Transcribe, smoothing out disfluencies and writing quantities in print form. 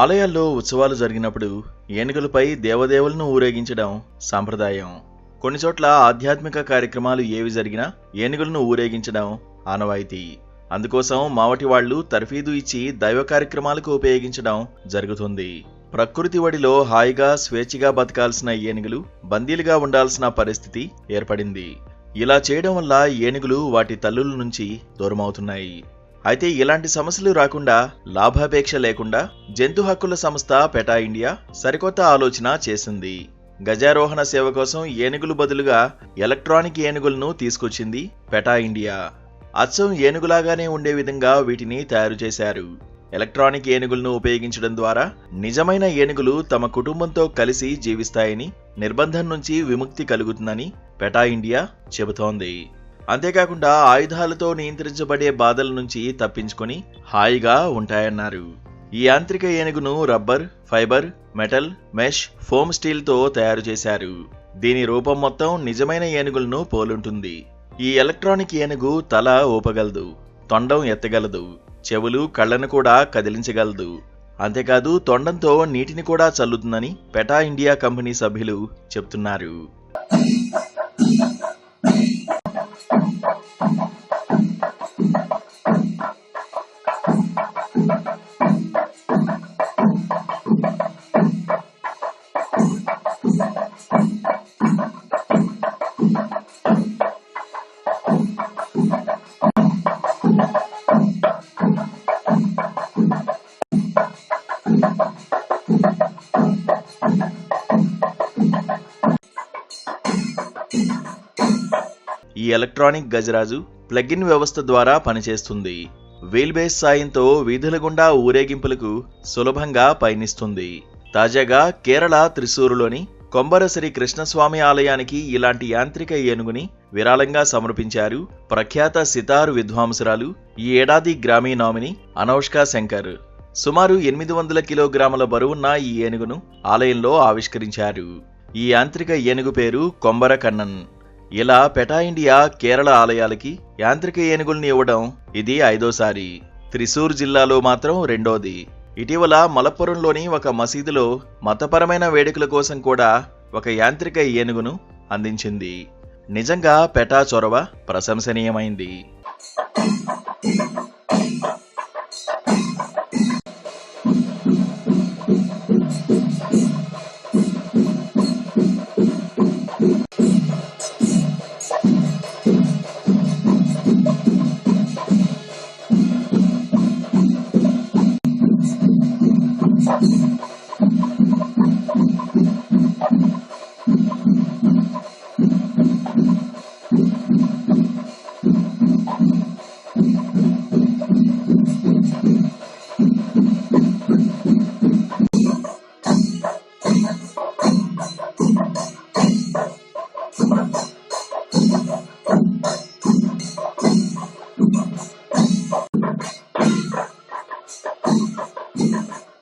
ఆలయాల్లో ఉత్సవాలు జరిగినప్పుడు ఏనుగులపై దేవదేవులను ఊరేగించడం సాంప్రదాయం. కొన్ని చోట్ల ఆధ్యాత్మిక కార్యక్రమాలు ఏవి జరిగినా ఏనుగులను ఊరేగించడం ఆనవాయితీ. అందుకోసం మావటి వాళ్లు తర్ఫీదు ఇచ్చి దైవ కార్యక్రమాలకు ఉపయోగించడం జరుగుతుంది. ప్రకృతి ఒడిలో హాయిగా స్వేచ్ఛగా బతకాల్సిన ఏనుగులు బందీలుగా ఉండాల్సిన పరిస్థితి ఏర్పడింది. ఇలా చేయడం వల్ల ఏనుగులు వాటి తల్లుల నుంచి దూరమవుతున్నాయి. అయితే ఇలాంటి సమస్యలు రాకుండా లాభాపేక్ష లేకుండా జంతు హక్కుల సంస్థ పెటా ఇండియా సరికొత్త ఆలోచన చేసింది. గజారోహణ సేవ కోసం ఏనుగులు బదులుగా ఎలక్ట్రానిక్ ఏనుగులను తీసుకొచ్చింది పెటా ఇండియా. అచ్చం ఏనుగులాగానే ఉండే విధంగా వీటిని తయారు చేశారు. ఎలక్ట్రానిక్ ఏనుగులను ఉపయోగించడం ద్వారా నిజమైన ఏనుగులు తమ కుటుంబంతో కలిసి జీవిస్తాయని, నిర్బంధం నుంచి విముక్తి కలుగుతుందని పెటా ఇండియా చెబుతోంది. అంతేకాకుండా ఆయుధాలతో నియంత్రించబడే బాధల నుంచి తప్పించుకొని హాయిగా ఉంటాయన్నారు. ఈ యాంత్రిక ఏనుగును rubber, fibre, metal, mesh, foam స్టీల్తో తయారు చేశారు. దీని రూపం మొత్తం నిజమైన ఏనుగులను పోలుంటుంది. ఈ ఎలక్ట్రానిక్ ఏనుగు తల ఊపగలదు, తొండం ఎత్తగలదు, చెవులు కళ్లను కూడా కదిలించగలదు. అంతేకాదు తొండంతో నీటిని కూడా చల్లుతుందని పెటా ఇండియా కంపెనీ సభ్యులు చెప్తున్నారు. ఈ ఎలక్ట్రానిక్ గజరాజు ప్లగ్-ఇన్ వ్యవస్థ ద్వారా పనిచేస్తుంది. వీల్ బేస్ సాయంతో వీధుల గుండా ఊరేగింపులకు సులభంగా పయనిస్తుంది. తాజాగా కేరళ త్రిశూరులోని కొంబర శ్రీ కృష్ణస్వామి ఆలయానికి ఇలాంటి యాంత్రిక ఏనుగుని విరాళంగా సమర్పించారు ప్రఖ్యాత సితారు విద్వాంసురాలు, ఈ ఏడాది గ్రామీ నామిని అనౌష్కా శంకర్. సుమారు 800 కిలోగ్రాముల బరువున్న ఈ ఏనుగును ఆలయంలో ఆవిష్కరించారు. ఈ యాంత్రిక ఏనుగు పేరు కొంబర కన్నన్. ఇలా పెటా ఇండియా కేరళ ఆలయాలకి యాంత్రిక ఏనుగుల్ని ఇవ్వడం ఇది 5వసారి. త్రిశూర్ జిల్లాలో మాత్రం 2వది. ఇటీవల మలప్పురంలోని ఒక మసీదులో మతపరమైన వేడుకల కోసం కూడా ఒక యాంత్రిక ఏనుగును అందించింది. నిజంగా పెటా చొరవ ప్రశంసనీయమైంది.